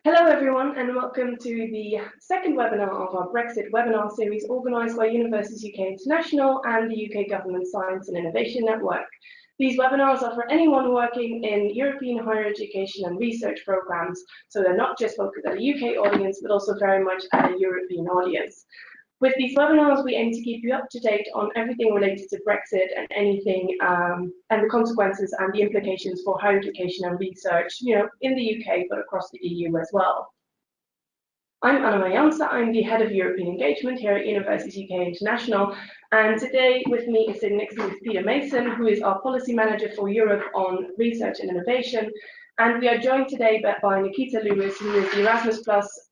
Hello everyone and welcome to the second webinar of our Brexit webinar series organised by Universities UK International and the UK Government Science and Innovation Network. These webinars are for anyone working in European higher education and research programmes, so they're not just focused at a UK audience but also very much at a European audience. With these webinars, we aim to keep you up to date on everything related to Brexit and anything and the consequences and the implications for higher education and research, in the UK but across the EU as well. I'm Anna Jansa, I'm the Head of European Engagement here at Universities UK International, and today with me is sitting next to me Peter Mason, who is our Policy Manager for Europe on Research and Innovation, and we are joined today by Naquita Lewis, who is the Erasmus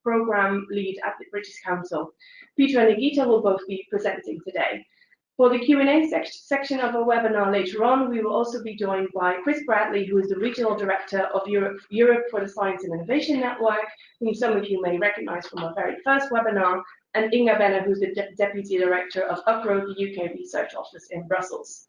Programme Lead at the British Council. Peter and Naquita will both be presenting today. For the Q&A section of our webinar later on, we will also be joined by Chris Bradley, who is the Regional Director of Europe for the Science and Innovation Network, whom some of you may recognise from our very first webinar, and Inga Benner, who's the Deputy Director of UPRO, the UK Research Office in Brussels.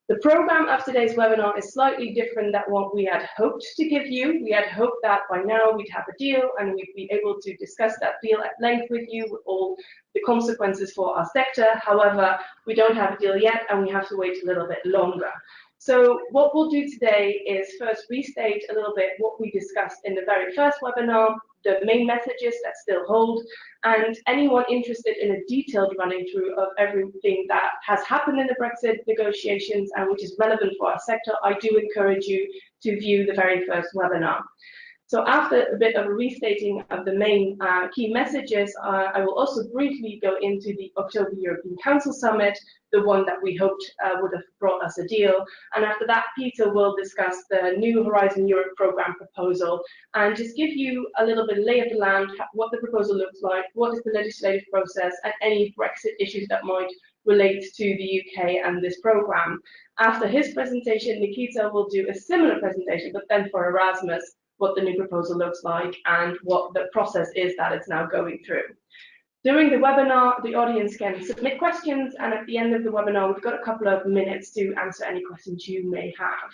The programme of today's webinar is slightly different than what we had hoped to give you. We had hoped that by now we'd have a deal and we'd be able to discuss that deal at length with you, with all the consequences for our sector. However, we don't have a deal yet and we have to wait a little bit longer. So what we'll do today is first restate a little bit what we discussed in the very first webinar, the main messages that still hold, and anyone interested in a detailed running through of everything that has happened in the Brexit negotiations and which is relevant for our sector, I do encourage you to view the very first webinar. So after a bit of a restating of the main key messages, I will also briefly go into the October European Council Summit, the one that we hoped would have brought us a deal. And after that, Peter will discuss the new Horizon Europe programme proposal and just give you a little bit of lay of the land, what the proposal looks like, what is the legislative process, and any Brexit issues that might relate to the UK and this programme. After his presentation, Naquita will do a similar presentation, but then for Erasmus, what the new proposal looks like and what the process is that it's now going through. During the webinar, the audience can submit questions, and at the end of the webinar, we've got a couple of minutes to answer any questions you may have.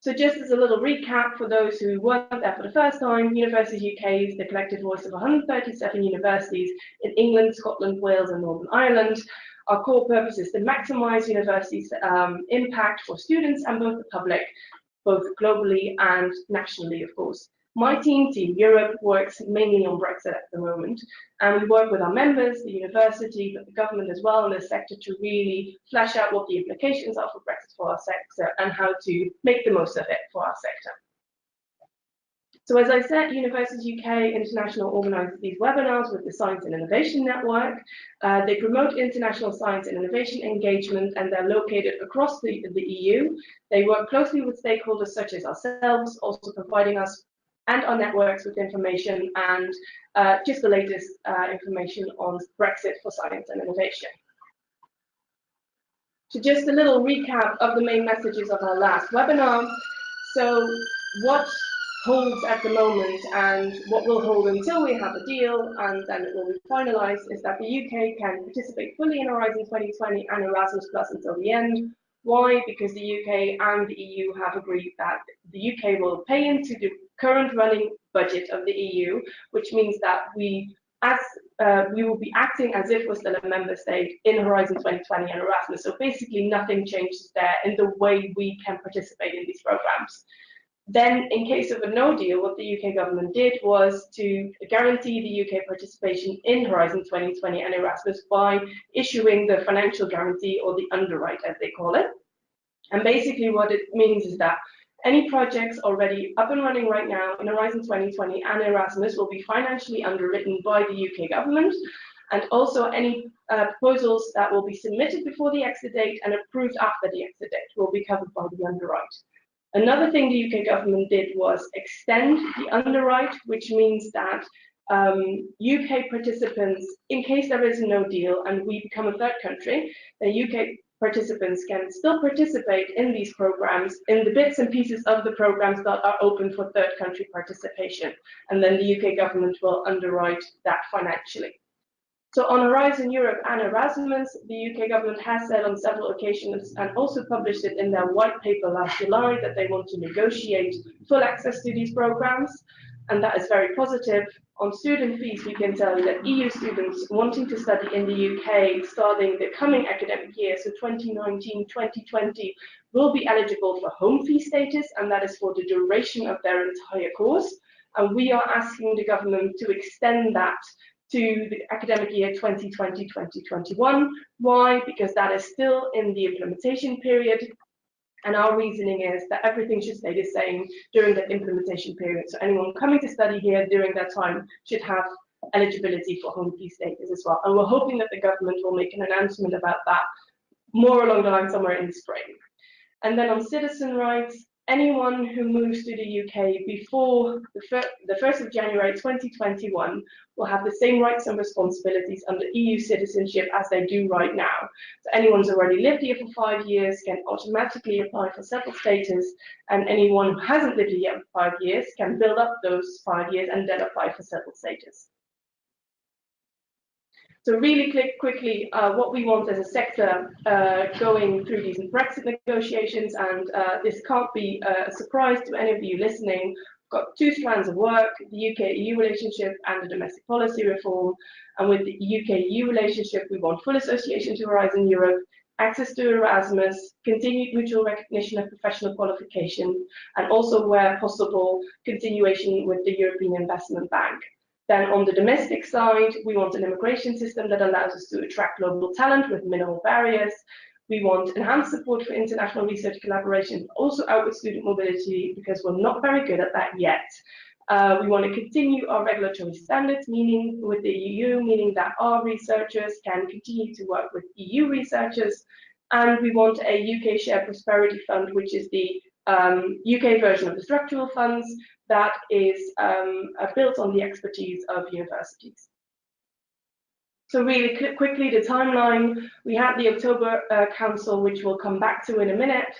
So just as a little recap for those who weren't there for the first time, Universities UK is the collective voice of 137 universities in England, Scotland, Wales and Northern Ireland. Our core purpose is to maximise universities' impact for students and both the public, both globally and nationally, of course. My team, Team Europe, works mainly on Brexit at the moment, and we work with our members, the university, but the government as well in this sector to really flesh out what the implications are for Brexit for our sector and how to make the most of it for our sector. So as I said, Universities UK International organises these webinars with the Science and Innovation Network. They promote international science and innovation engagement, and they're located across the EU. They work closely with stakeholders such as ourselves, also providing us and our networks with information and just the latest information on Brexit for science and innovation. So just a little recap of the main messages of our last webinar. So what holds at the moment and what will hold until we have a deal and then it will be finalised is that the UK can participate fully in Horizon 2020 and Erasmus Plus until the end. Why? Because the UK and the EU have agreed that the UK will pay into the current running budget of the EU, which means that we will be acting as if we're still a member state in Horizon 2020 and Erasmus. So basically nothing changes there in the way we can participate in these programs. Then, in case of a no deal, what the UK government did was to guarantee the UK participation in Horizon 2020 and Erasmus by issuing the financial guarantee, or the underwrite as they call it. And basically what it means is that any projects already up and running right now in Horizon 2020 and Erasmus will be financially underwritten by the UK government, and also any proposals that will be submitted before the exit date and approved after the exit date will be covered by the underwrite. Another thing the UK government did was extend the underwrite, which means that UK participants, in case there is no deal and we become a third country, the UK participants can still participate in these programs, in the bits and pieces of the programs that are open for third country participation. And then the UK government will underwrite that financially. So on Horizon Europe and Erasmus, the UK government has said on several occasions and also published it in their white paper last July that they want to negotiate full access to these programs, and that is very positive. On student fees, we can tell you that EU students wanting to study in the UK starting the coming academic year, so 2019-2020, will be eligible for home fee status, and that is for the duration of their entire course. And we are asking the government to extend that to the academic year 2020-2021. Why? Because that is still in the implementation period, and our reasoning is that everything should stay the same during that implementation period. So anyone coming to study here during that time should have eligibility for home fee status as well. And we're hoping that the government will make an announcement about that more along the line somewhere in the spring. And then on citizen rights, anyone who moves to the UK before the 1st of January 2021 will have the same rights and responsibilities under EU citizenship as they do right now. So anyone who's already lived here for 5 years can automatically apply for settled status, and anyone who hasn't lived here yet for 5 years can build up those 5 years and then apply for settled status. So really quickly, what we want as a sector going through these Brexit negotiations, and this can't be a surprise to any of you listening, we've got two strands of work, the UK-EU relationship and the domestic policy reform. And with the UK-EU relationship, we want full association to Horizon Europe, access to Erasmus, continued mutual recognition of professional qualification, and also, where possible, continuation with the European Investment Bank. Then on the domestic side, we want an immigration system that allows us to attract global talent with minimal barriers. We want enhanced support for international research collaboration, also outward student mobility, because we're not very good at that yet. We want to continue our regulatory standards, meaning with the EU, meaning that our researchers can continue to work with EU researchers. And we want a UK Shared Prosperity Fund, which is the UK version of the structural funds that is built on the expertise of universities. So really quickly, the timeline, we had the October Council, which we'll come back to in a minute,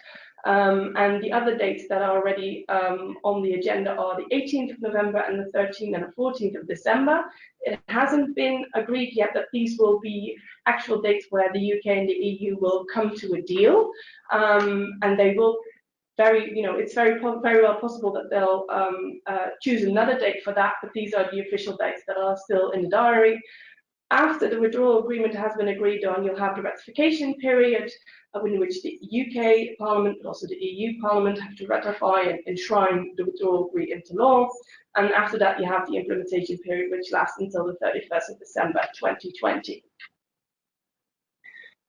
and the other dates that are already on the agenda are the 18th of November and the 13th and the 14th of December. It hasn't been agreed yet that these will be actual dates where the UK and the EU will come to a deal, and they will it's very well possible that they'll choose another date for that, but these are the official dates that are still in the diary. After the withdrawal agreement has been agreed on, you'll have the ratification period, in which the UK Parliament, but also the EU Parliament, have to ratify and enshrine the withdrawal agreement into law. And after that, you have the implementation period, which lasts until the 31st of December 2020.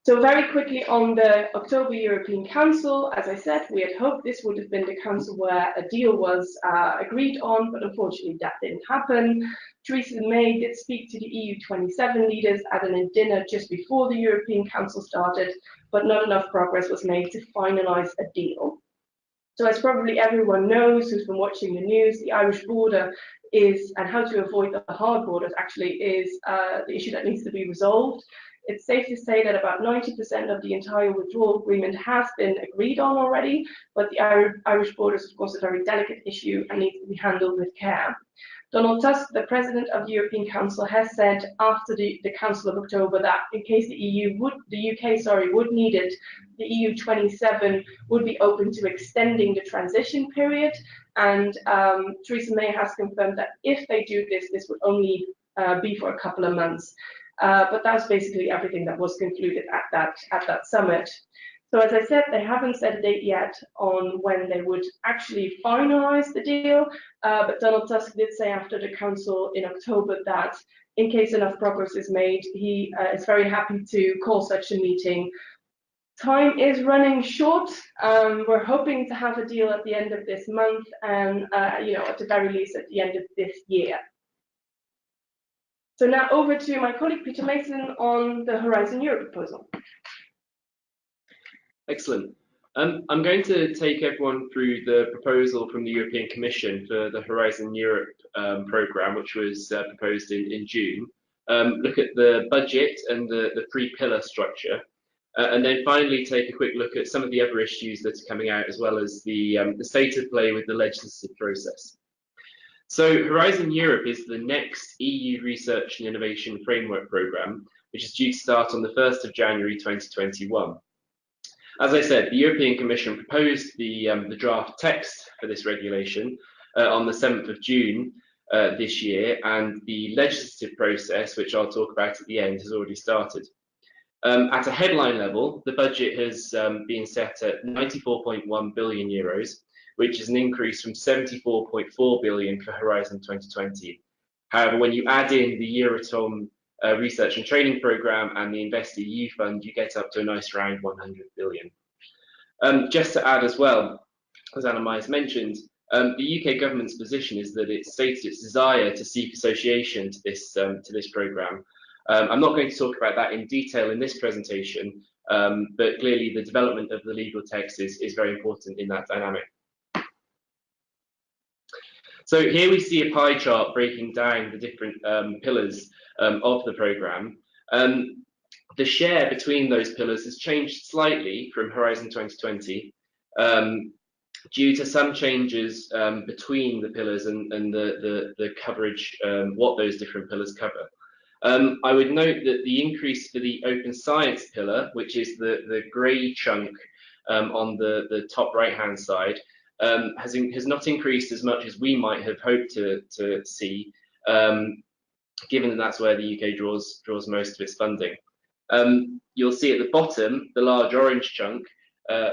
So very quickly on the October European Council, as I said, we had hoped this would have been the council where a deal was agreed on, but unfortunately that didn't happen. Theresa May did speak to the EU 27 leaders at a dinner just before the European Council started, but not enough progress was made to finalise a deal. So as probably everyone knows who's been watching the news, the Irish border is, and how to avoid the hard borders actually, is the issue that needs to be resolved. It's safe to say that about 90% of the entire withdrawal agreement has been agreed on already, but the Irish border is, of course, a very delicate issue and needs to be handled with care. Donald Tusk, the president of the European Council, has said after the Council of October that in case the UK would need it, the EU 27 would be open to extending the transition period. And Theresa May has confirmed that if they do this, this would only be for a couple of months. But that's basically everything that was concluded at that summit. So as I said, they haven't set a date yet on when they would actually finalise the deal, but Donald Tusk did say after the Council in October that in case enough progress is made, he is very happy to call such a meeting. Time is running short. We're hoping to have a deal at the end of this month and, at the very least at the end of this year. So now over to my colleague Peter Mason on the Horizon Europe proposal. Excellent. I'm going to take everyone through the proposal from the European Commission for the Horizon Europe programme, which was proposed in June. Look at the budget and the three-pillar structure, and then finally take a quick look at some of the other issues that are coming out, as well as the state of play with the legislative process. So Horizon Europe is the next EU Research and Innovation Framework Programme, which is due to start on the 1st of January 2021. As I said, the European Commission proposed the draft text for this regulation on the 7th of June this year, and the legislative process, which I'll talk about at the end, has already started. At a headline level, the budget has been set at 94.1 billion euros, which is an increase from 74.4 billion for Horizon 2020. However, when you add in the Euratom research and training programme and the InvestEU fund, you get up to a nice round 100 billion. Just to add as well, as Anna Myers mentioned, the UK government's position is that it stated its desire to seek association to this programme. I'm not going to talk about that in detail in this presentation, but clearly the development of the legal text is very important in that dynamic. So here we see a pie chart breaking down the different pillars of the programme. The share between those pillars has changed slightly from Horizon 2020 due to some changes between the pillars and the coverage, what those different pillars cover. I would note that the increase for the open science pillar, which is the grey chunk on the top right-hand side, has not increased as much as we might have hoped to see, given that that's where the UK draws most of its funding. You'll see at the bottom the large orange chunk,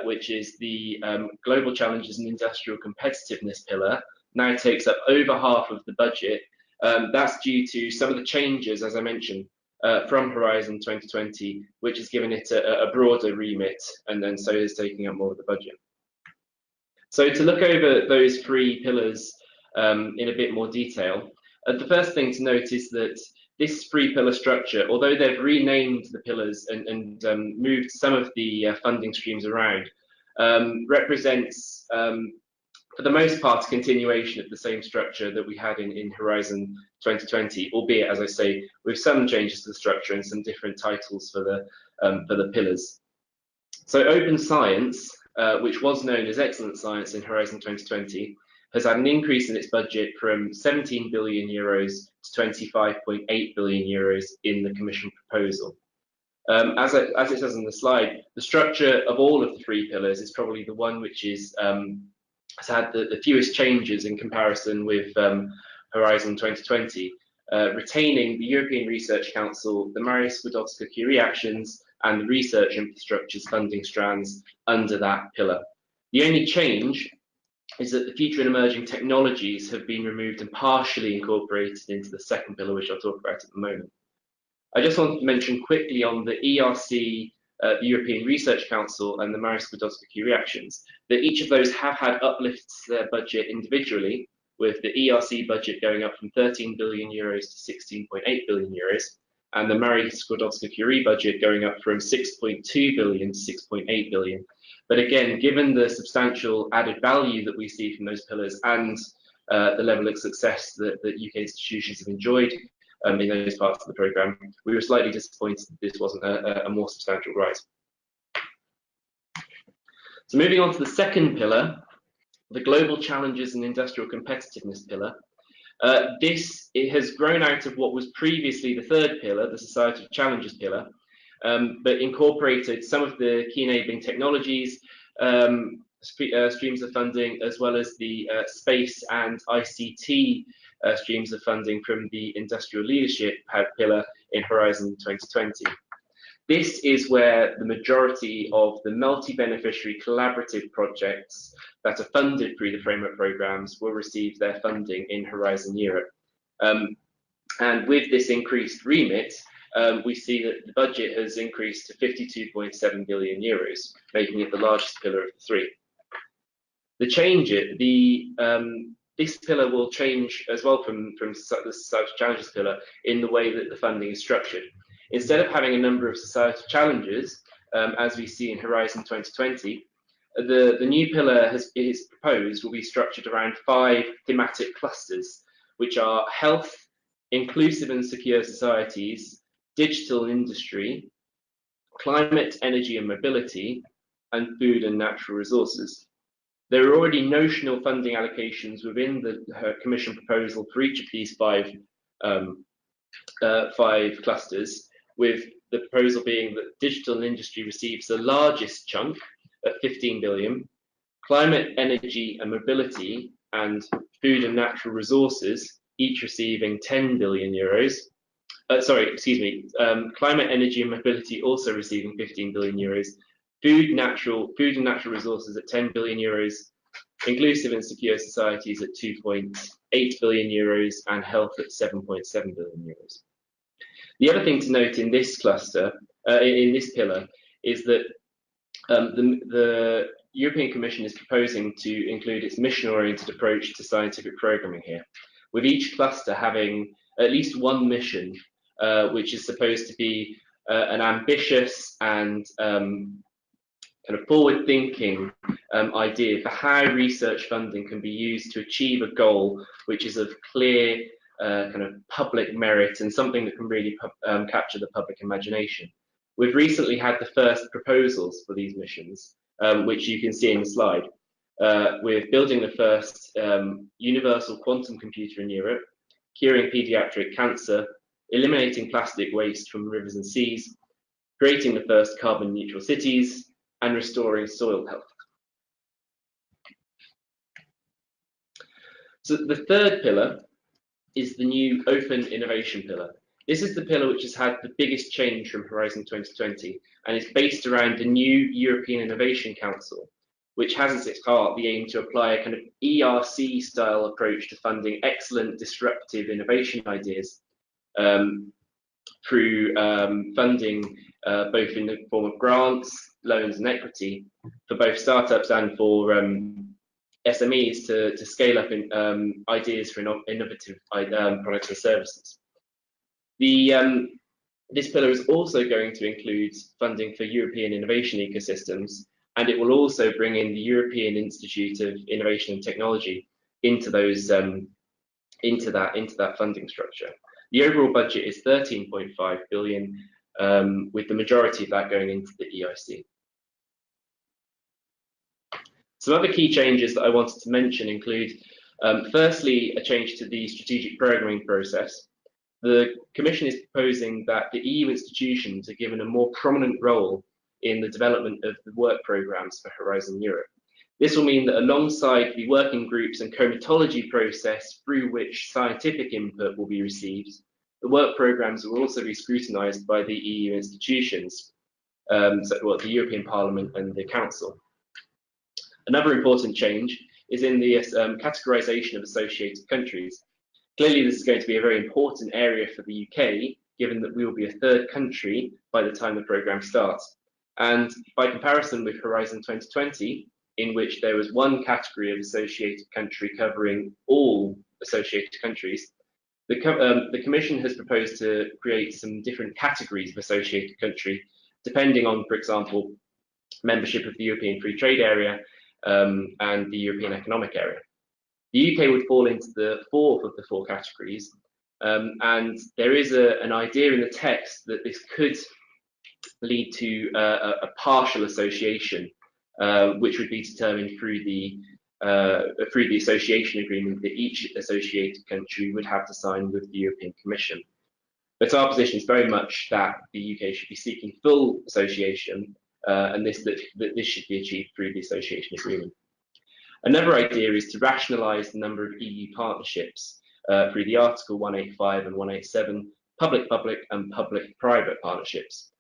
which is the Global Challenges and Industrial Competitiveness pillar, now takes up over half of the budget. That's due to some of the changes, as I mentioned, from Horizon 2020, which has given it a broader remit, and then so is taking up more of the budget. So to look over those three pillars in a bit more detail, the first thing to note is that this three-pillar structure, although they've renamed the pillars and moved some of the funding streams around, represents for the most part, a continuation of the same structure that we had in Horizon 2020, albeit, as I say, with some changes to the structure and some different titles for the pillars. So open science, which was known as excellent science in Horizon 2020, has had an increase in its budget from 17 billion euros to 25.8 billion euros in the Commission proposal. As it says on the slide, the structure of all of the three pillars is probably the one which is has had the fewest changes in comparison with Horizon 2020, retaining the European Research Council, the Marie Skłodowska-Curie actions, and the research infrastructures funding strands under that pillar. The only change is that the future and emerging technologies have been removed and partially incorporated into the second pillar, which I'll talk about at the moment. I just wanted to mention quickly on the ERC, the European Research Council, and the Marie Skłodowska-Curie actions, that each of those have had uplifts to their budget individually, with the ERC budget going up from 13 billion euros to 16.8 billion euros, and the Marie Skłodowska-Curie budget going up from 6.2 billion to 6.8 billion. But again, given the substantial added value that we see from those pillars and the level of success that UK institutions have enjoyed in those parts of the programme, we were slightly disappointed that this wasn't a more substantial rise. So moving on to the second pillar, the Global Challenges and Industrial Competitiveness pillar. It has grown out of what was previously the third pillar, the Societal Challenges pillar, but incorporated some of the key enabling technologies, streams of funding, as well as the space and ICT streams of funding from the Industrial Leadership pillar in Horizon 2020. This is where the majority of the multi-beneficiary collaborative projects that are funded through the framework programmes will receive their funding in Horizon Europe. And with this increased remit, we see that the budget has increased to 52.7 billion euros, making it the largest pillar of the three. This pillar will change as well from the Societal Challenges pillar in the way that the funding is structured. Instead of having a number of societal challenges, as we see in Horizon 2020, the new pillar is proposed will be structured around 5 thematic clusters, which are health, inclusive and secure societies, digital and industry, climate, energy and mobility, and food and natural resources. There are already notional funding allocations within the Commission proposal for each of these five clusters, with the proposal being that digital and industry receives the largest chunk at 15 billion, climate, energy and mobility and food and natural resources each receiving 10 billion euros. Climate, energy and mobility also receiving 15 billion euros, food and natural resources at 10 billion euros, inclusive and secure societies at 2.8 billion euros, and health at 7.7 billion euros. The other thing to note in this cluster, in this pillar, is that the European Commission is proposing to include its mission-oriented approach to scientific programming here, with each cluster having at least one mission, which is supposed to be an ambitious and kind of forward-thinking idea for how research funding can be used to achieve a goal which is of clear kind of public merit and something that can really capture the public imagination. We've recently had the first proposals for these missions, which you can see in the slide. We're building the first universal quantum computer in Europe, curing pediatric cancer, eliminating plastic waste from rivers and seas, creating the first carbon neutral cities, and restoring soil health. So the third pillar is the new open innovation pillar. This is the pillar which has had the biggest change from Horizon 2020 and is based around the new European Innovation Council, which has as its heart the aim to apply a kind of ERC style approach to funding excellent disruptive innovation ideas through funding both in the form of grants, loans and equity for both startups and for SMEs to scale up in, ideas for innovative products and services. This pillar is also going to include funding for European innovation ecosystems, and it will also bring in the European Institute of Innovation and Technology into those into that funding structure. The overall budget is 13.5 billion, with the majority of that going into the EIC. Some other key changes that I wanted to mention include, firstly, a change to the strategic programming process. The Commission is proposing that the EU institutions are given a more prominent role in the development of the work programmes for Horizon Europe. This will mean that alongside the working groups and comitology process through which scientific input will be received, the work programmes will also be scrutinised by the EU institutions, the European Parliament and the Council. Another important change is in the categorisation of associated countries. Clearly, this is going to be a very important area for the UK, given that we will be a third country by the time the programme starts. And by comparison with Horizon 2020, in which there was one category of associated country covering all associated countries, the Commission has proposed to create some different categories of associated country, depending on, for example, membership of the European Free Trade Area and the European Economic Area. The UK would fall into the fourth of the four categories, and there is an idea in the text that this could lead to a partial association, which would be determined through the association agreement that each associated country would have to sign with the European Commission. But our position is very much that the UK should be seeking full association, and that this should be achieved through the association agreement. Another idea is to rationalise the number of EU partnerships through the Article 185 and 187, public-public and public-private partnerships.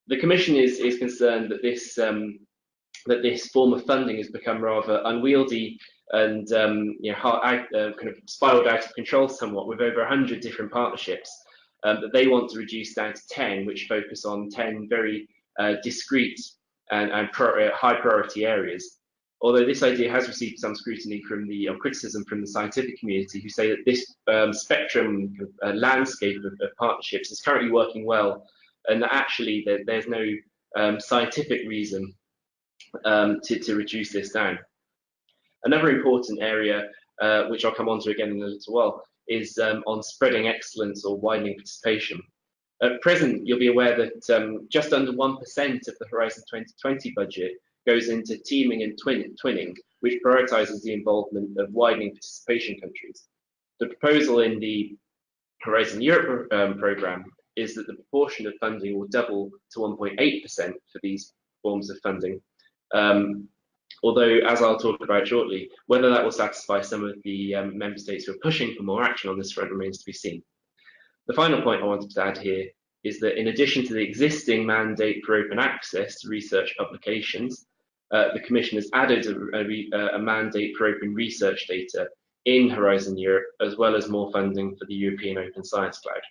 The Commission is concerned that this form of funding has become rather unwieldy and kind of spiralled out of control somewhat, with over 100 different partnerships that they want to reduce down to 10, which focus on 10 very discrete and high priority areas. Although this idea has received some scrutiny or criticism from the scientific community, who say that this spectrum landscape of partnerships is currently working well, and that actually there's no scientific reason to reduce this down. Another important area, which I'll come on to again in a little while, is on spreading excellence or widening participation. At present, you'll be aware that just under 1% of the Horizon 2020 budget goes into teaming and twinning, which prioritises the involvement of widening participation countries. The proposal in the Horizon Europe programme is that the proportion of funding will double to 1.8% for these forms of funding. Although, as I'll talk about shortly, whether that will satisfy some of the member states who are pushing for more action on this front remains to be seen. The final point I wanted to add here is that in addition to the existing mandate for open access to research publications, the Commission has added a mandate for open research data in Horizon Europe, as well as more funding for the European Open Science Cloud.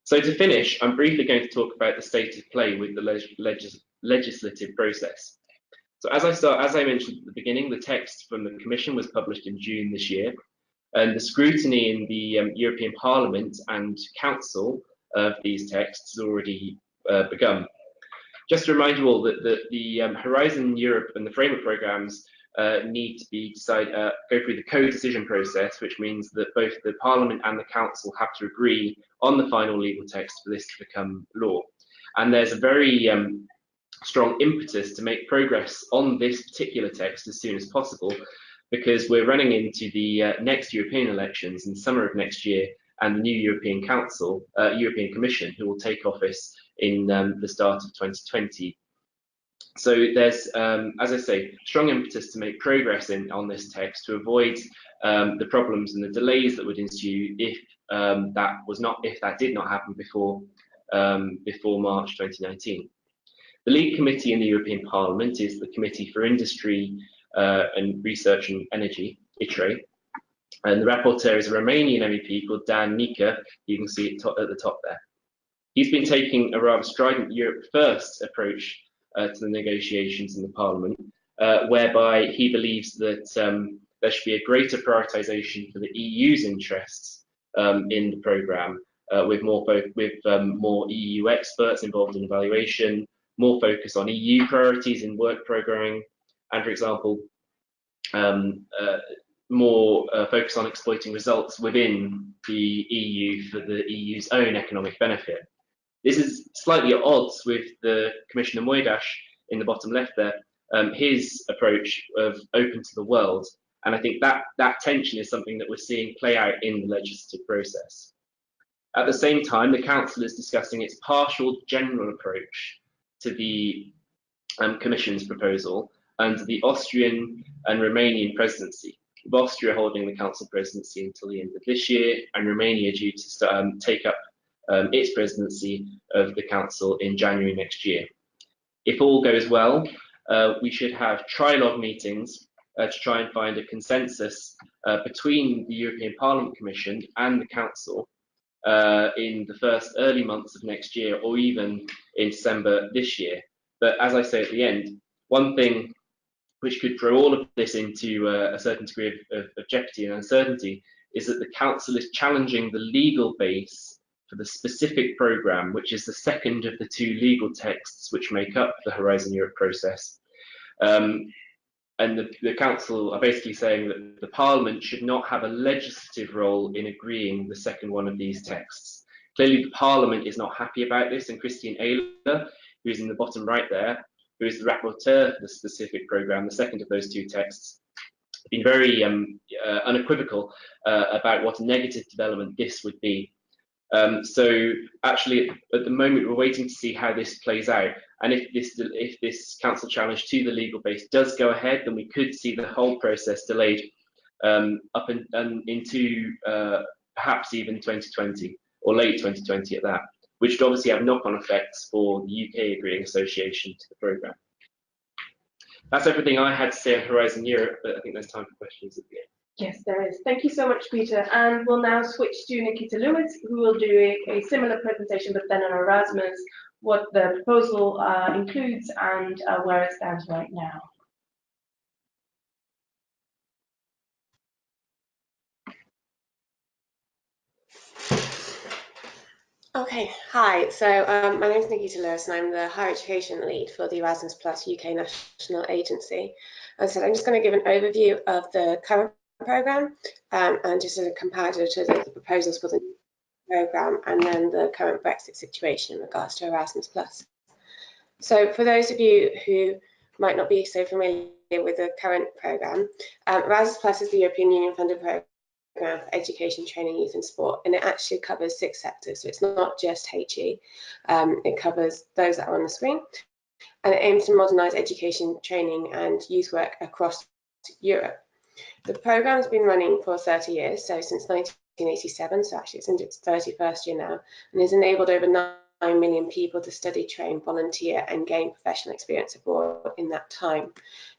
So to finish, I'm briefly going to talk about the state of play with the legislative process. So as I mentioned at the beginning, the text from the Commission was published in June this year, and the scrutiny in the European Parliament and Council of these texts has already begun. Just to remind you all that the Horizon Europe and the framework programmes need to be go through the co-decision process, which means that both the Parliament and the Council have to agree on the final legal text for this to become law. And there's a very strong impetus to make progress on this particular text as soon as possible, because we're running into the next European elections in the summer of next year, and the new European Commission, who will take office in the start of 2020. So there's, as I say, strong impetus to make progress on this text to avoid the problems and the delays that would ensue if that did not happen before March 2019. The lead committee in the European Parliament is the Committee for Industry and Research and Energy, ITRE, and the rapporteur is a Romanian MEP called Dan Nica. You can see it at the top there. He's been taking a rather strident Europe First approach to the negotiations in the Parliament, whereby he believes that there should be a greater prioritisation for the EU's interests in the programme, with more EU experts involved in evaluation, more focus on EU priorities in work programming, and, for example, more focus on exploiting results within the EU for the EU's own economic benefit. This is slightly at odds with the Commissioner Moedas in the bottom left there, his approach of open to the world, and I think that tension is something that we're seeing play out in the legislative process. At the same time, the Council is discussing its partial general approach to the Commission's proposal under the Austrian and Romanian presidency, with Austria holding the Council presidency until the end of this year, and Romania due to take up its presidency of the Council in January next year. If all goes well, we should have trilogue meetings to try and find a consensus between the European Parliament Commission and the Council in the first early months of next year, or even in December this year. But as I say at the end, one thing which could throw all of this into a certain degree of jeopardy and uncertainty is that the Council is challenging the legal base for the specific programme, which is the second of the two legal texts which make up the Horizon Europe process. And the Council are basically saying that the Parliament should not have a legislative role in agreeing the second one of these texts. Clearly, the Parliament is not happy about this, and Christian Ehler, who is in the bottom right there, who is the rapporteur for the specific programme, the second of those two texts, been very unequivocal about what a negative development this would be. So actually, at the moment, we're waiting to see how this plays out. And if this Council challenge to the legal base does go ahead, then we could see the whole process delayed up into perhaps even 2020 or late 2020 at that, which would obviously have knock-on effects for the UK agreeing association to the programme. That's everything I had to say on Horizon Europe, but I think there's time for questions at the end. Yes, there is. Thank you so much, Peter. And we'll now switch to Naquita Lewis, who will do a similar presentation, but then on Erasmus, what the proposal includes and where it stands right now. Okay, hi. So my name is Naquita Lewis, and I'm the Higher Education Lead for the Erasmus Plus UK National Agency. As I said, I'm just going to give an overview of the current programme and just a comparative to the proposals for the programme, and then the current Brexit situation in regards to Erasmus Plus. So for those of you who might not be so familiar with the current programme, Erasmus Plus is the European Union funded programme for education, training, youth and sport, and it actually covers 6 sectors, so it's not just HE. It covers those that are on the screen, and it aims to modernise education, training and youth work across Europe. The programme's been running for 30 years, so since 1987, so actually it's in its 31st year now, and has enabled over 9 million people to study, train, volunteer and gain professional experience abroad in that time.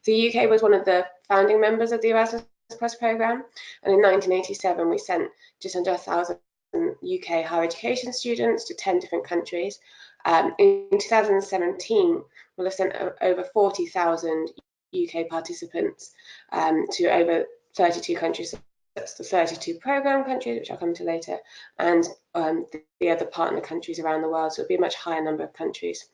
The UK was one of the founding members of the Erasmus Plus programme, and in 1987 we sent just under 1,000 UK higher education students to 10 different countries. In 2017 we'll have sent over 40,000 UK participants to over 32 countries. That's the 32 programme countries, which I'll come to later, and the other partner countries around the world, so it'll be a much higher number of countries.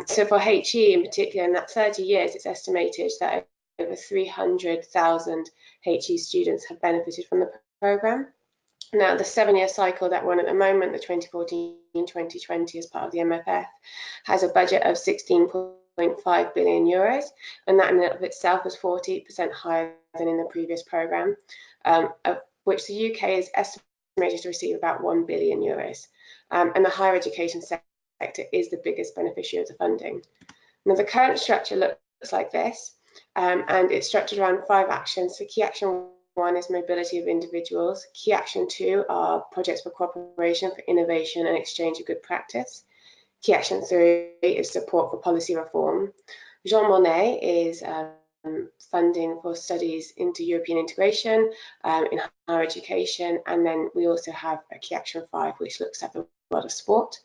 So for HE in particular, in that 30 years, it's estimated that over 300,000 HE students have benefited from the programme. Now, the 7-year cycle that we're on at the moment, the 2014-2020 as part of the MFF, has a budget of 16.5 billion euros, and that in and of itself is 40% higher than in the previous programme, of which the UK is estimated to receive about 1 billion euros. And the higher education sector is the biggest beneficiary of the funding. Now, the current structure looks like this, and it's structured around 5 actions. So key action 1 is mobility of individuals. Key action 2 are projects for cooperation, for innovation and exchange of good practice. Key action 3 is support for policy reform. Jean Monnet is funding for studies into European integration in higher education, and then we also have a key action 5 which looks at the world of sport.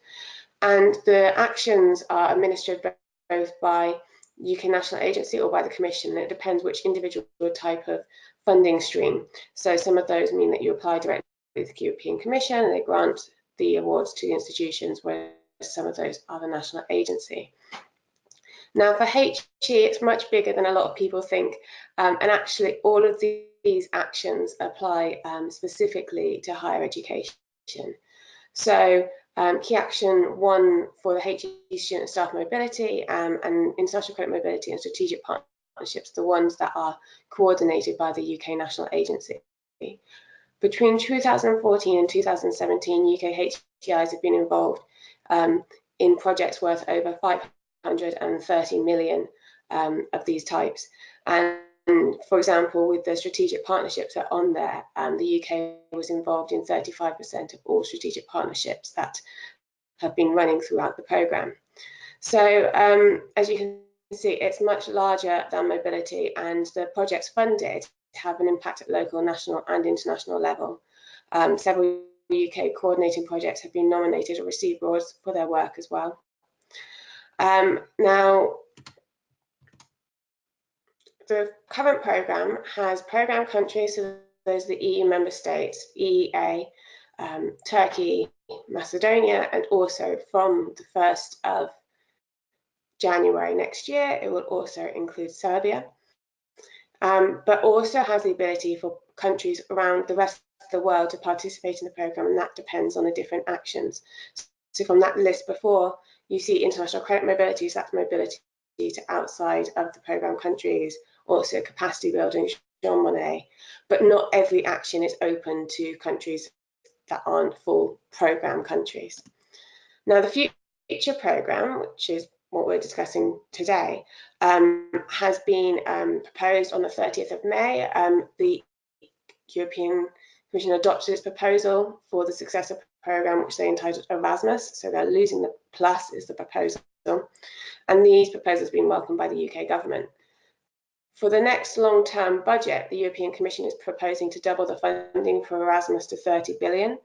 And the actions are administered both by UK National Agency or by the Commission, and it depends which individual type of funding stream. So some of those mean that you apply directly with the European Commission and they grant the awards to the institutions, whereas some of those are the national agency. Now for HE, it's much bigger than a lot of people think, and actually all of these actions apply specifically to higher education. So key action 1 for the HE student staff mobility and international credit mobility and strategic partnerships, the ones that are coordinated by the UK National Agency. Between 2014 and 2017, UK HEIs have been involved in projects worth over 530 million of these types. And for example, with the strategic partnerships that are on there, the UK was involved in 35% of all strategic partnerships that have been running throughout the programme. So as you can see, it's much larger than mobility, and the projects funded have an impact at local, national and international level. Several UK coordinating projects have been nominated or received awards for their work as well. Now, the current programme has programme countries, so those are the EU member states, EEA, Turkey, Macedonia, and also from the 1st of January next year, it will also include Serbia, but also has the ability for countries around the rest of the world to participate in the programme, and that depends on the different actions. So from that list before, you see international credit mobility, so that's mobility to outside of the programme countries, also capacity building, Jean Monnet, but not every action is open to countries that aren't full programme countries. Now the future programme, which is what we're discussing today, has been proposed on the 30th of May. The European Commission adopted its proposal for the successor programme, which they entitled Erasmus, so they're losing the plus is the proposal, and these proposals have been welcomed by the UK government. For the next long-term budget, the European Commission is proposing to double the funding for Erasmus to 30 billion,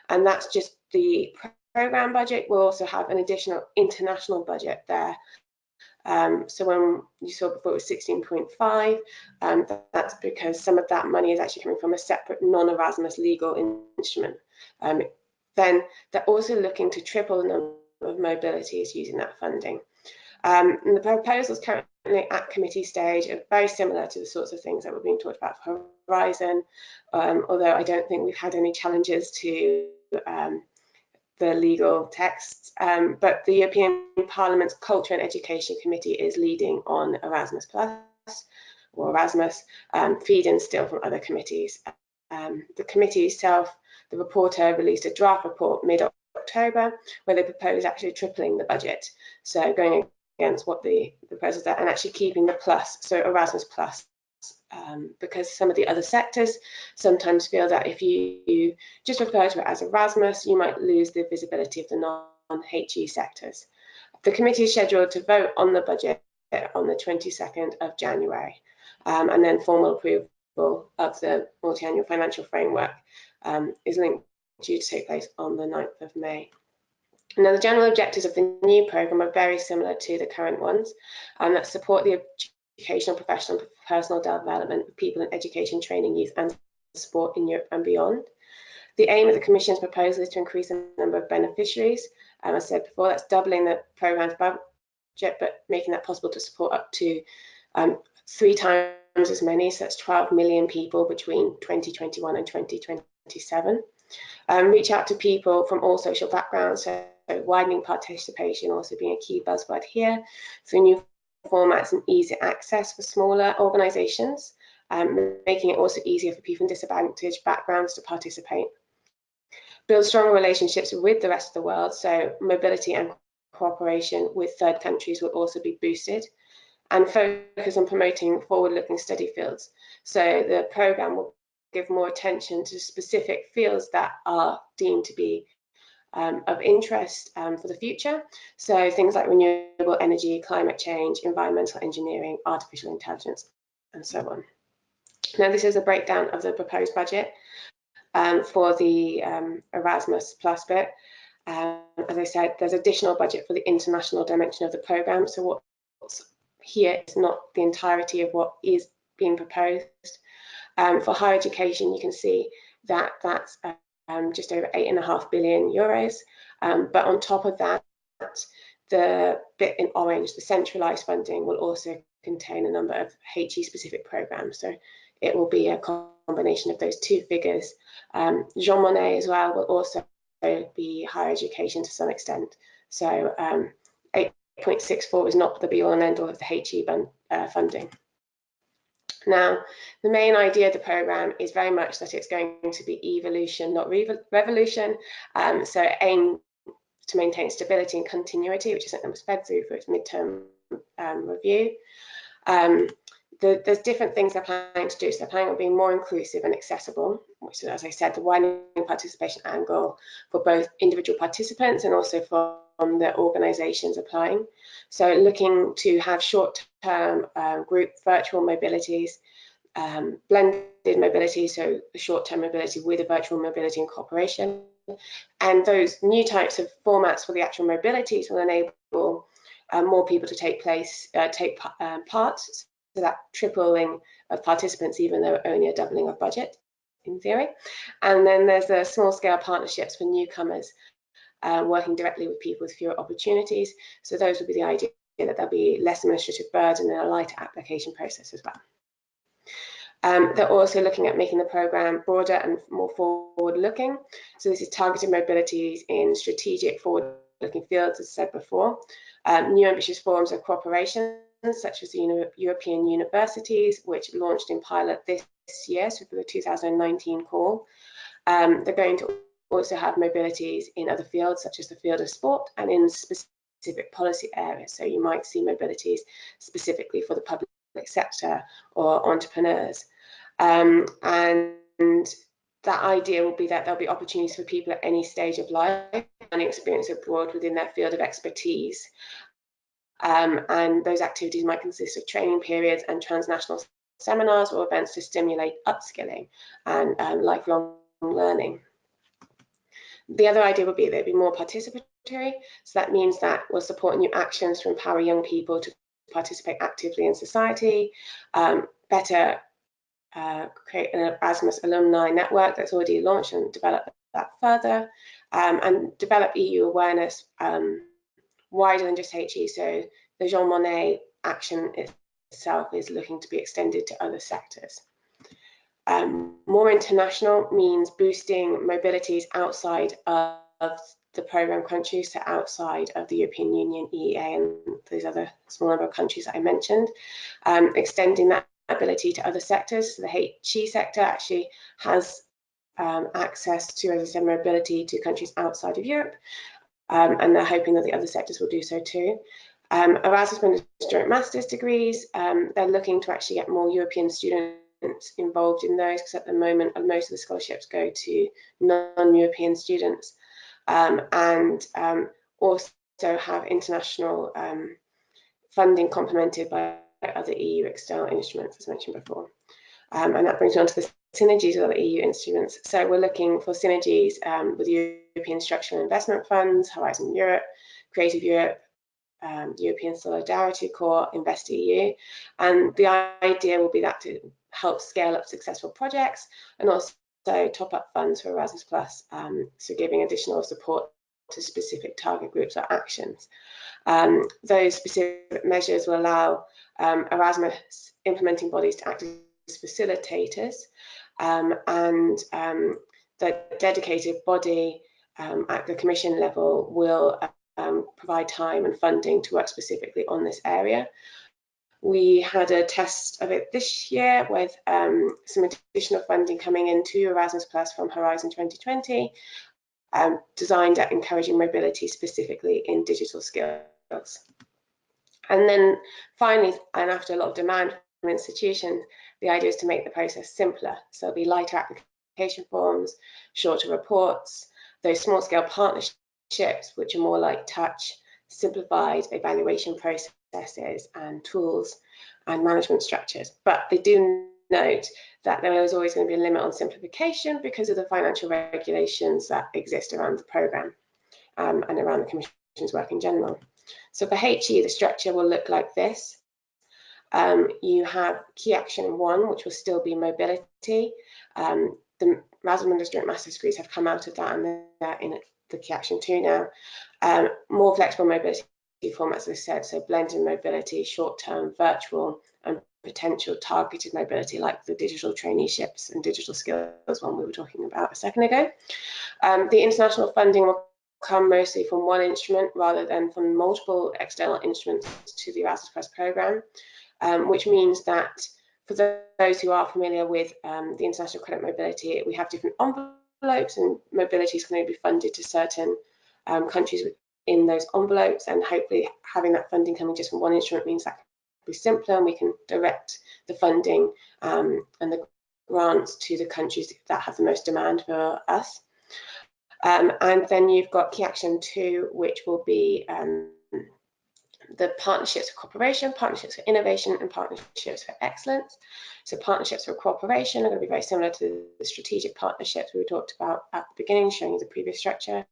and that's just the programme budget. We'll also have an additional international budget there. So when you saw before it was 16.5, that's because some of that money is actually coming from a separate non-Erasmus legal instrument. Then they're also looking to triple the number of mobilities using that funding. And the proposals currently at committee stage are very similar to the sorts of things that were being talked about for Horizon, although I don't think we've had any challenges to the legal texts, but the European Parliament's Culture and Education Committee is leading on Erasmus Plus or Erasmus, feed-in still from other committees. The committee itself, the reporter released a draft report mid-October where they proposed actually tripling the budget, so going against what the proposals are and actually keeping the plus, so Erasmus Plus. Because some of the other sectors sometimes feel that if you just refer to it as Erasmus, you might lose the visibility of the non-HE sectors. The committee is scheduled to vote on the budget on the 22nd of January, and then formal approval of the multi-annual financial framework is due to take place on the 9th of May. Now, the general objectives of the new programme are very similar to the current ones, that support the educational, professional, and personal development of people in education, training, youth and sport in Europe and beyond. The aim of the Commission's proposal is to increase the number of beneficiaries. As I said before, that's doubling the programme's budget, but making that possible to support up to 3 times as many, so that's 12 million people between 2021 and 2027. Reach out to people from all social backgrounds, so widening participation also being a key buzzword here, through new formats and easier access for smaller organisations, making it also easier for people from disadvantaged backgrounds to participate. Build stronger relationships with the rest of the world, so mobility and cooperation with third countries will also be boosted, and focus on promoting forward-looking study fields. So the programme will give more attention to specific fields that are deemed to be of interest for the future. So things like renewable energy, climate change, environmental engineering, artificial intelligence, and so on. Now, this is a breakdown of the proposed budget for the Erasmus Plus bit. As I said, there's additional budget for the international dimension of the programme. So what's here is not the entirety of what is being proposed. For higher education, you can see that that's just over 8.5 billion euros. But on top of that, the bit in orange, the centralised funding, will also contain a number of HE specific programmes. So it will be a combination of those two figures. Jean Monnet as well will also be higher education to some extent. So 8.64 is not the be all and end all of the HE funding. Now, the main idea of the programme is very much that it's going to be evolution, not revolution. So aim to maintain stability and continuity, which is something that was fed through for its midterm review. There's different things they're planning to do. So they're planning on being more inclusive and accessible, which is, as I said, the widening participation angle for both individual participants and also from the organisations applying. So looking to have short-term group virtual mobilities, blended mobility, so the short-term mobility with a virtual mobility and cooperation. And those new types of formats for the actual mobilities will enable more people to take part, so that tripling of participants, even though only a doubling of budget in theory. And then there's the small-scale partnerships for newcomers, working directly with people with fewer opportunities. So those would be the idea that there'll be less administrative burden and a lighter application process as well. They're also looking at making the programme broader and more forward-looking. So this is targeted mobilities in strategic forward-looking fields, as I said before. New ambitious forms of cooperation, such as the European universities, which launched in pilot this year, so for the 2019 call. They're going to also have mobilities in other fields, such as the field of sport and in specific policy areas. So you might see mobilities specifically for the public sector or entrepreneurs. And that idea will be that there'll be opportunities for people at any stage of life and experience abroad within their field of expertise. And those activities might consist of training periods and transnational seminars or events to stimulate upskilling and lifelong learning. The other idea would be they'd be more participatory. So that means that we'll support new actions to empower young people to participate actively in society, better create an Erasmus alumni network that's already launched and develop that further, and develop EU awareness wider than just HE. So the Jean Monnet action itself is looking to be extended to other sectors. More international means boosting mobilities outside of the programme countries to outside of the European Union, EEA, and those other small number of countries that I mentioned, extending that ability to other sectors. So the HE sector actually has access to, as I said, mobility to countries outside of Europe, and they're hoping that the other sectors will do so too. Erasmus joint master's degrees, they're looking to actually get more European students involved in those, because at the moment most of the scholarships go to non-European students, and also have international funding complemented by other EU external instruments, as mentioned before. And that brings me on to the synergies with other EU instruments. So we're looking for synergies with European Structural Investment Funds, Horizon Europe, Creative Europe, European Solidarity Corps, InvestEU, and the idea will be that to help scale up successful projects and also top up funds for Erasmus+, so giving additional support to specific target groups or actions. Those specific measures will allow Erasmus implementing bodies to act as facilitators, and the dedicated body at the Commission level will provide time and funding to work specifically on this area. We had a test of it this year with some additional funding coming into Erasmus Plus from Horizon 2020, designed at encouraging mobility specifically in digital skills. And then finally, and after a lot of demand from institutions, the idea is to make the process simpler. So it'll be lighter application forms, shorter reports, those small scale partnerships, which are more light touch, simplified evaluation processes and tools and management structures. But they do note that there is always going to be a limit on simplification because of the financial regulations that exist around the programme and around the Commission's work in general. So for HE, the structure will look like this. You have key action 1, which will still be mobility. The Erasmus joint master's degrees have come out of that, and they're in the key action 2 now. More flexible mobility formats, as I said, so blended mobility, short-term, virtual, and potential targeted mobility, like the digital traineeships and digital skills one we were talking about a second ago. The international funding will come mostly from one instrument rather than from multiple external instruments to the Erasmus Plus programme, which means that for those who are familiar with the international credit mobility, we have different envelopes, and mobility is going to be funded to certain countries in those envelopes, and hopefully having that funding coming just from one instrument means that can be simpler and we can direct the funding and the grants to the countries that have the most demand for us. And then you've got key action 2, which will be the partnerships for cooperation, partnerships for innovation, and partnerships for excellence. So partnerships for cooperation are going to be very similar to the strategic partnerships we talked about at the beginning, showing you the previous structure.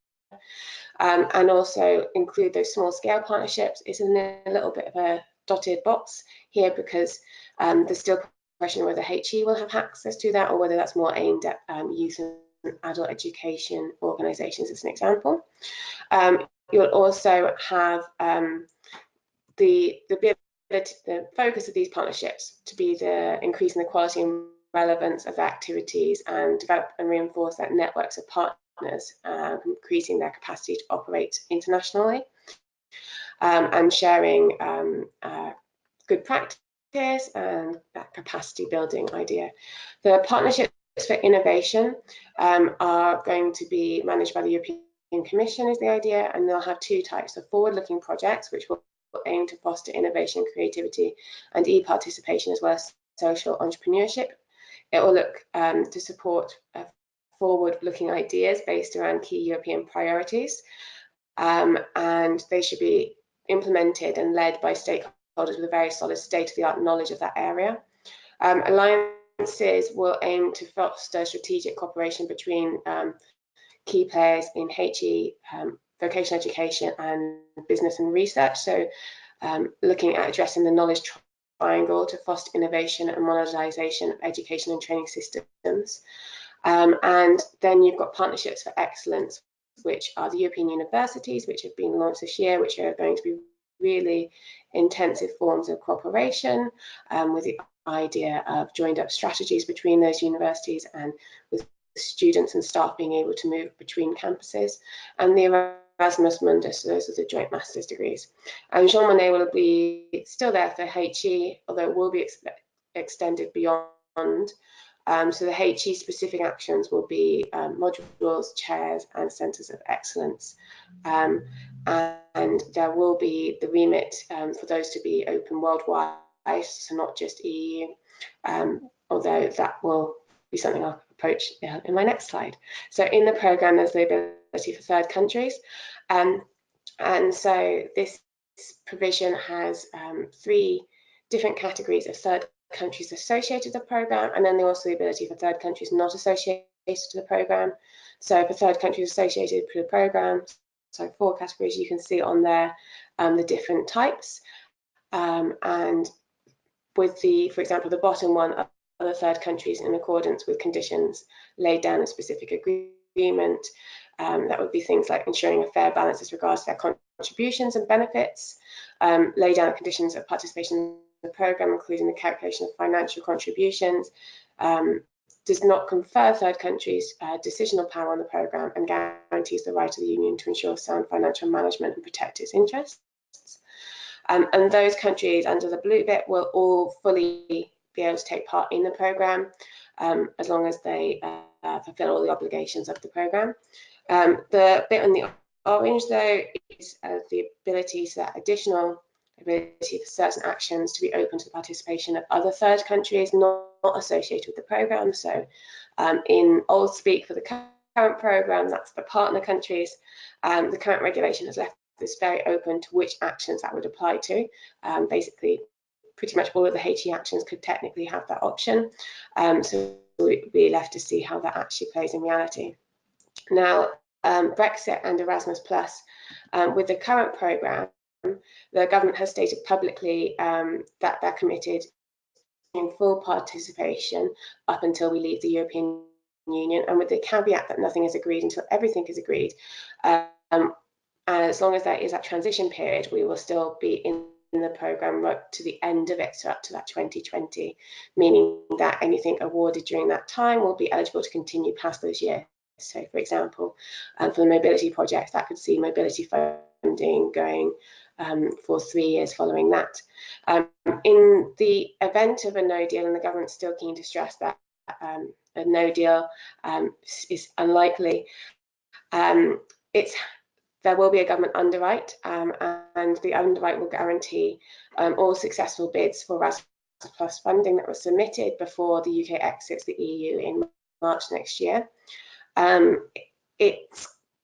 And also include those small scale partnerships. It's in a little bit of a dotted box here because there's still a question whether HE will have access to that or whether that's more aimed at youth and adult education organisations, as an example. You'll also have the focus of these partnerships to be the increasing the quality and relevance of activities and develop and reinforce that networks of partners, increasing their capacity to operate internationally, and sharing good practice and that capacity building idea. The partnerships for innovation are going to be managed by the European Commission, is the idea, and they'll have 2 types of forward-looking projects, which will aim to foster innovation, creativity, and e-participation, as well as social entrepreneurship. It will look to support forward-looking ideas based around key European priorities, and they should be implemented and led by stakeholders with a very solid state-of-the-art knowledge of that area. Alliances will aim to foster strategic cooperation between key players in HE, vocational education, and business and research. So looking at addressing the knowledge triangle to foster innovation and modernisation of education and training systems. And then you've got partnerships for excellence, which are the European universities, which have been launched this year, which are going to be really intensive forms of cooperation, with the idea of joined up strategies between those universities and with students and staff being able to move between campuses, and the Erasmus Mundus, so those are the joint master's degrees. And Jean Monnet will be still there for HE, although it will be extended beyond. So the HE specific actions will be modules, chairs, and centres of excellence. And there will be the remit for those to be open worldwide, so not just EU, although that will be something I'll approach in my next slide. So in the programme, there's the ability for third countries. And so this provision has 3 different categories of third countries associated with the programme, and then there's also the ability for third countries not associated to the programme. So for third countries associated with the programme, so 4 categories you can see on there, the different types. And with the, for example, the bottom one, other third countries in accordance with conditions laid down in a specific agreement. That would be things like ensuring a fair balance as regards to their contributions and benefits, lay down conditions of participation in the programme, including the calculation of financial contributions, does not confer third countries decisional power on the programme, and guarantees the right of the Union to ensure sound financial management and protect its interests. And those countries under the blue bit will all fully be able to take part in the programme, as long as they fulfil all the obligations of the programme. The bit on the orange, though, is the ability, so that additional ability for certain actions to be open to the participation of other third countries not associated with the programme. So in old speak for the current programme, that's the partner countries. The current regulation has left this very open to which actions that would apply to. Basically, pretty much all of the HE actions could technically have that option. So we'd be left to see how that actually plays in reality. Now, Brexit and Erasmus Plus, with the current programme, the government has stated publicly that they're committed in full participation up until we leave the European Union, and with the caveat that nothing is agreed until everything is agreed. As long as there is that transition period, we will still be in the programme right to the end of it, so up to that 2020, meaning that anything awarded during that time will be eligible to continue past those years. So, for example, for the mobility project, that could see mobility funding going for 3 years following that. In the event of a no deal, and the government's still keen to stress that a no deal is unlikely, there will be a government underwrite, and the underwrite will guarantee all successful bids for Erasmus Plus funding that was submitted before the UK exits the EU in March next year.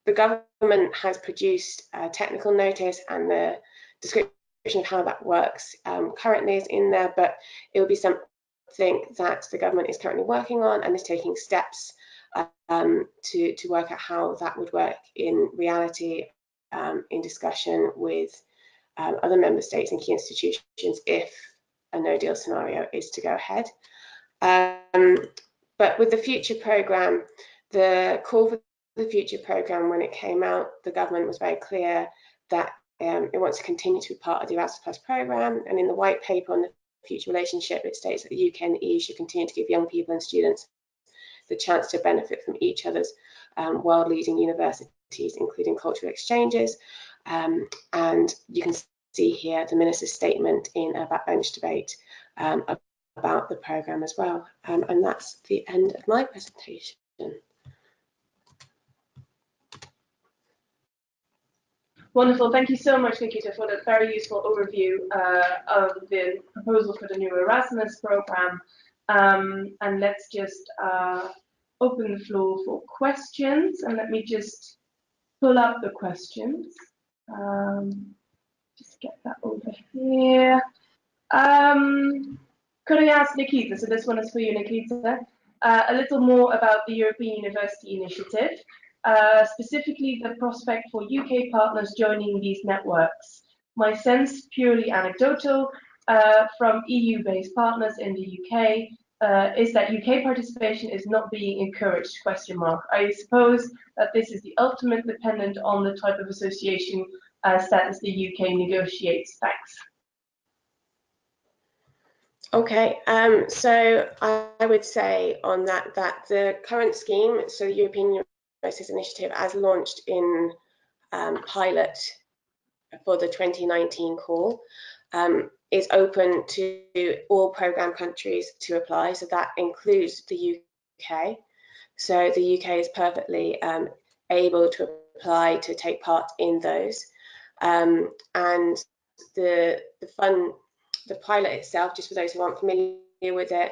The government has produced a technical notice, and the description of how that works currently is in there, but it will be something that the government is currently working on and is taking steps to work out how that would work in reality, in discussion with other member states and key institutions if a no deal scenario is to go ahead. But with the future programme, the call for the future programme, when it came out, the government was very clear that it wants to continue to be part of the Erasmus Plus programme, and in the white paper on the future relationship, it states that the UK and the EU should continue to give young people and students the chance to benefit from each other's world-leading universities, including cultural exchanges. And you can see here the Minister's statement in a backbench debate about the programme as well. And that's the end of my presentation. Wonderful. Thank you so much, Naquita, for that very useful overview of the proposal for the new Erasmus programme. And let's just open the floor for questions. And let me just pull up the questions. Just get that over here. Could I ask Naquita, so this one is for you, Naquita, a little more about the European University Initiative, specifically the prospect for UK partners joining these networks. My sense, purely anecdotal, from EU-based partners in the UK, is that UK participation is not being encouraged, ? I suppose that this is the ultimate dependent on the type of association status the UK negotiates. Thanks. Okay, so I would say on that the current scheme, so the European Universities Initiative, as launched in pilot for the 2019 call, is open to all programme countries to apply, so that includes the UK. So the UK is perfectly able to apply to take part in those. And the pilot itself, just for those who aren't familiar with it,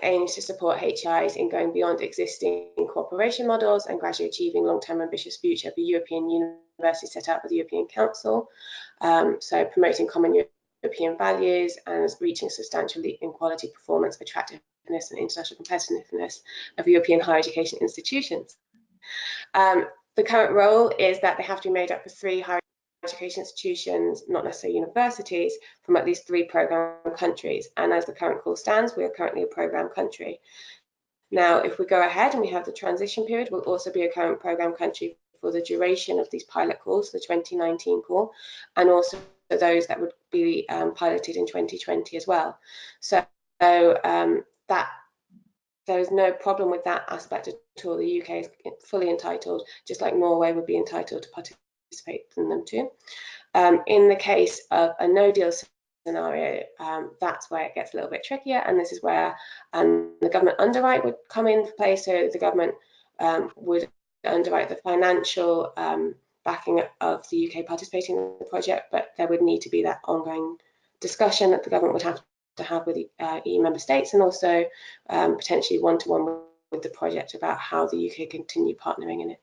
aims to support HIs in going beyond existing cooperation models and gradually achieving long-term ambitious future for European universities set out by the European Council. So promoting common European values and reaching substantial leap in quality, performance, attractiveness and international competitiveness of European higher education institutions. The current role is that they have to be made up of 3 higher education institutions, not necessarily universities, from at least 3 programme countries. And as the current call stands, we are currently a programme country. Now, if we go ahead and we have the transition period, we'll also be a current programme country for the duration of these pilot calls, the 2019 call, and also those that would be piloted in 2020 as well. So that there's no problem with that aspect at all. The UK is fully entitled, just like Norway would be entitled to participate in them too. In the case of a no-deal scenario, that's where it gets a little bit trickier, and this is where the government underwrite would come into play. So the government would underwrite the financial backing of the UK participating in the project, but there would need to be that ongoing discussion that the government would have to have with the EU member states, and also potentially one-to-one with the project about how the UK continue partnering in it.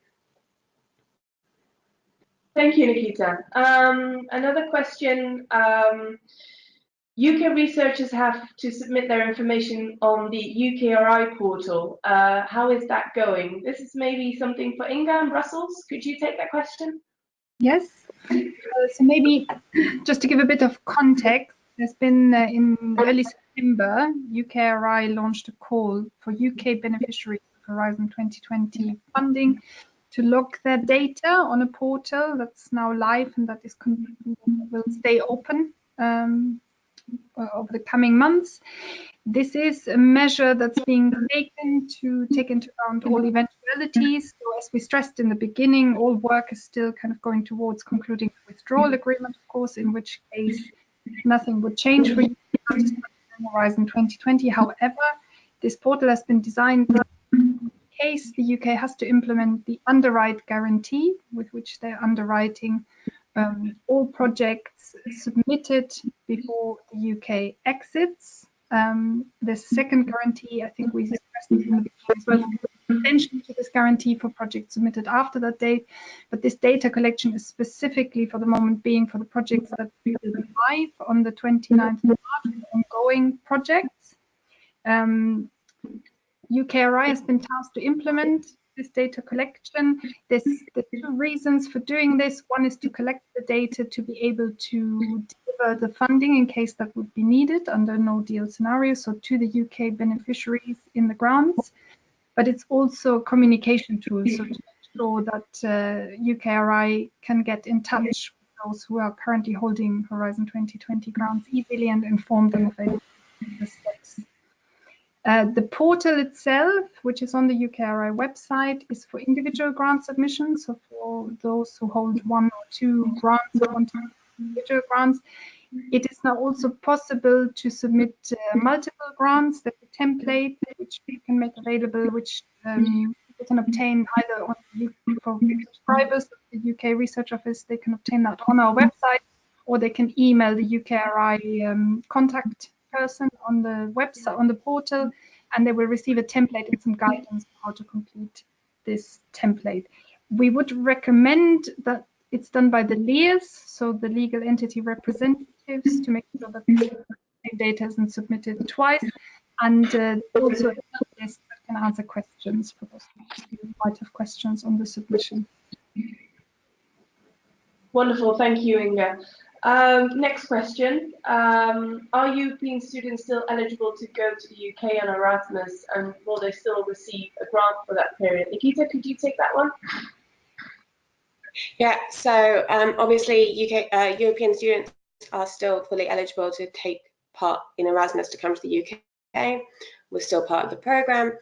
Thank you, Naquita. Another question. UK researchers have to submit their information on the UKRI portal. How is that going? This is maybe something for Inga in Brussels. Could you take that question? Yes. So maybe just to give a bit of context, there's been in early September, UKRI launched a call for UK beneficiaries of Horizon 2020 funding to log their data on a portal that's now live and that is will stay open over the coming months. This is a measure that's being taken to take into account all eventualities. So as we stressed in the beginning, all work is still kind of going towards concluding the withdrawal agreement, of course, in which case nothing would change for Horizon 2020. However, this portal has been designed in case the UK has to implement the underwrite guarantee, with which they're underwriting all projects submitted before the UK exits. The second guarantee, I think we discussed in the beginning as well, extension to this guarantee for projects submitted after that date. But this data collection is specifically for the moment being for the projects that will be live on the 29th of March, ongoing projects. UKRI has been tasked to implement this data collection. There's the 2 reasons for doing this. One is to collect the data to be able to deliver the funding in case that would be needed under no deal scenario, so to the UK beneficiaries in the grants. But it's also a communication tool, so to make sure that UKRI can get in touch with those who are currently holding Horizon 2020 grants easily and inform them of any steps. The portal itself, which is on the UKRI website, is for individual grant submissions. So for those who hold 1 or 2 grants or 1 to 2 individual grants, it is now also possible to submit multiple grants. There's a template which you can make available, which you can obtain either on the UK, for subscribers of the UK Research Office. They can obtain that on our website, or they can email the UKRI contact person on the website, on the portal, and they will receive a template and some guidance on how to complete this template. We would recommend that it's done by the LEAs, so the legal entity representatives, to make sure that the same data isn't submitted twice, and also a list that can answer questions for those who might have questions on the submission. Wonderful, thank you, Inga. Next question. Are European students still eligible to go to the UK on Erasmus, and will they still receive a grant for that period? Naquita, could you take that one? Yeah, so obviously European students are still fully eligible to take part in Erasmus to come to the UK. We're still part of the programme.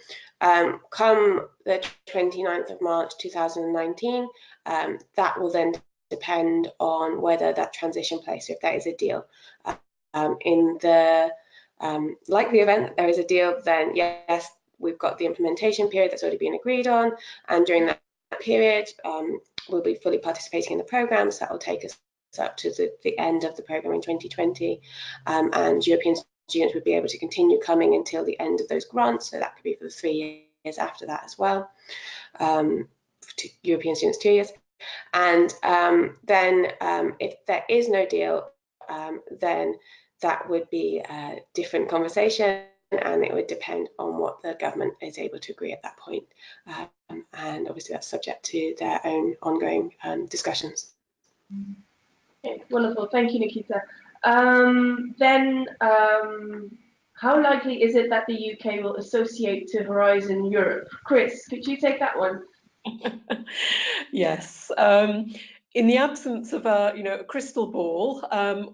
Come the 29th of March 2019, that will then depend on whether that transition place, if there is a deal. In the likely event that there is a deal, then yes, we've got the implementation period that's already been agreed on, and during that period, we'll be fully participating in the programme, so that will take us up to the end of the programme in 2020, and European students would be able to continue coming until the end of those grants, so that could be for the 3 years after that as well. European students 2 years, and then if there is no deal, then that would be a different conversation, and it would depend on what the government is able to agree at that point, and obviously that's subject to their own ongoing discussions. Okay, wonderful, thank you, Naquita. How likely is it that the UK will associate to Horizon Europe? Chris, could you take that one? Yes. In the absence of a crystal ball,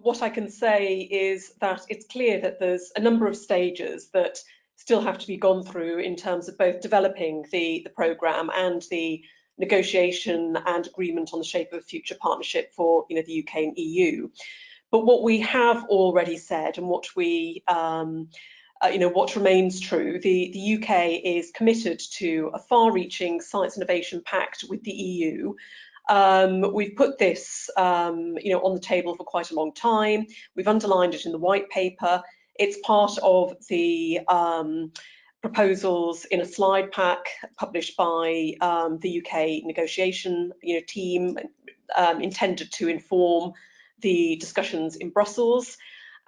what I can say is that it's clear that there's a number of stages that still have to be gone through in terms of both developing the programme and the negotiation and agreement on the shape of a future partnership for the UK and EU. But what we have already said, and what we what remains true, the UK is committed to a far-reaching science innovation pact with the EU. We've put this on the table for quite a long time. We've underlined it in the white paper. It's part of the proposals in a slide pack published by the UK negotiation team, intended to inform the discussions in Brussels.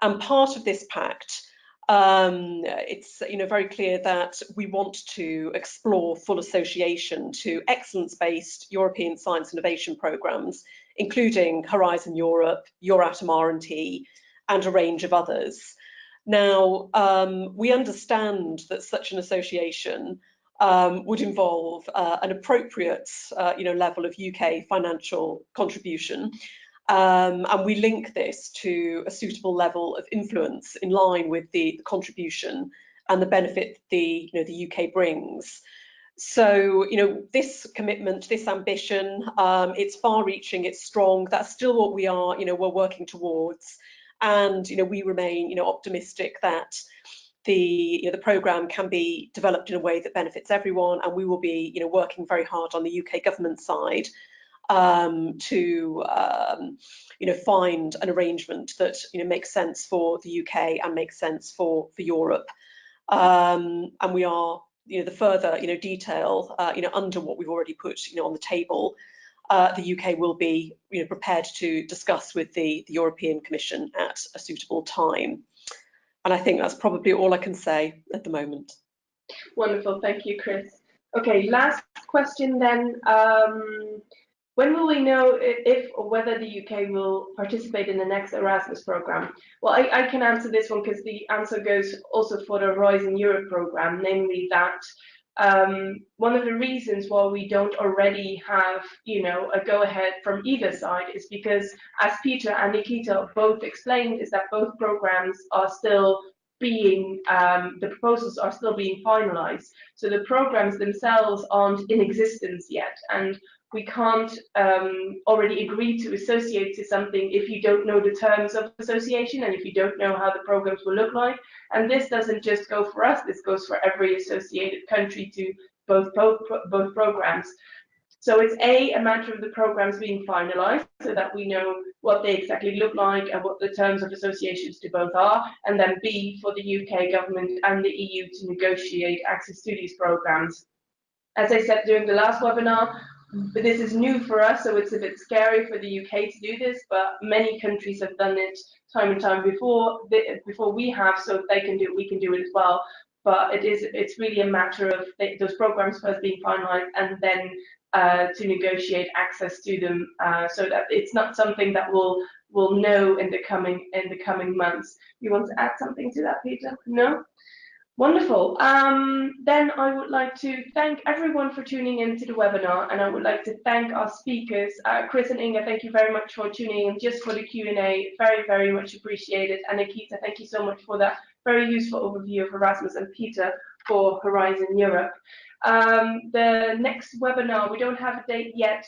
And part of this pact, it's very clear that we want to explore full association to excellence-based European science innovation programmes, including Horizon Europe, Euratom R&T, and a range of others. Now, we understand that such an association would involve an appropriate level of UK financial contribution. And we link this to a suitable level of influence in line with the contribution and the benefit the UK brings. So this commitment, this ambition, it's far-reaching, it's strong. That's still what we are we're working towards, and we remain optimistic that the programme can be developed in a way that benefits everyone, and we will be working very hard on the UK government side to find an arrangement that makes sense for the UK and makes sense for Europe, and we are the further detail under what we've already put on the table. The UK will be prepared to discuss with the European Commission at a suitable time, and I think that's probably all I can say at the moment. Wonderful, thank you, Chris. Okay, last question then. When will we know if or whether the UK will participate in the next Erasmus programme? Well, I can answer this one because the answer goes also for the Horizon Europe programme, namely that one of the reasons why we don't already have, a go-ahead from either side is because, as Peter and Naquita both explained, is that both programmes are still being, the proposals are still being finalised. So the programmes themselves aren't in existence yet, and we can't already agree to associate to something if you don't know the terms of association and if you don't know how the programs will look like. And this doesn't just go for us, this goes for every associated country to both programs. So it's a matter of the programs being finalized so that we know what they exactly look like and what the terms of associations to both are, and then B, for the UK government and the EU to negotiate access to these programs. As I said during the last webinar, but this is new for us, so it's a bit scary for the UK to do this, but many countries have done it time and time before we have, so if they can do it, we can do it as well. But it's really a matter of those programs first being finalized and then to negotiate access to them, so that it's not something that we'll know in the coming months. You want to add something to that, Peter? No? Wonderful. Then I would like to thank everyone for tuning in to the webinar, and I would like to thank our speakers. Chris and Inga, thank you very much for tuning in just for the Q&A. Very, very much appreciated. And Naquita, thank you so much for that very useful overview of Erasmus, and Peter for Horizon Europe. The next webinar, we don't have a date yet,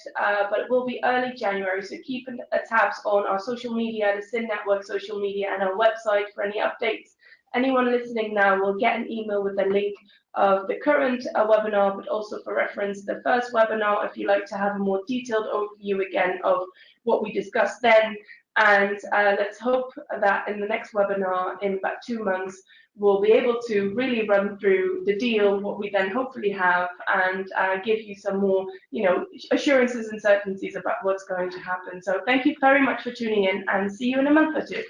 but it will be early January, so keep tabs on our social media, the SIN Network social media, and our website for any updates. Anyone listening now will get an email with the link of the current webinar, but also for reference, the first webinar, if you like to have a more detailed overview again of what we discussed then. And let's hope that in the next webinar in about 2 months, we'll be able to really run through the deal, what we then hopefully have, and give you some more, assurances and certainties about what's going to happen. So thank you very much for tuning in, and see you in a month or two.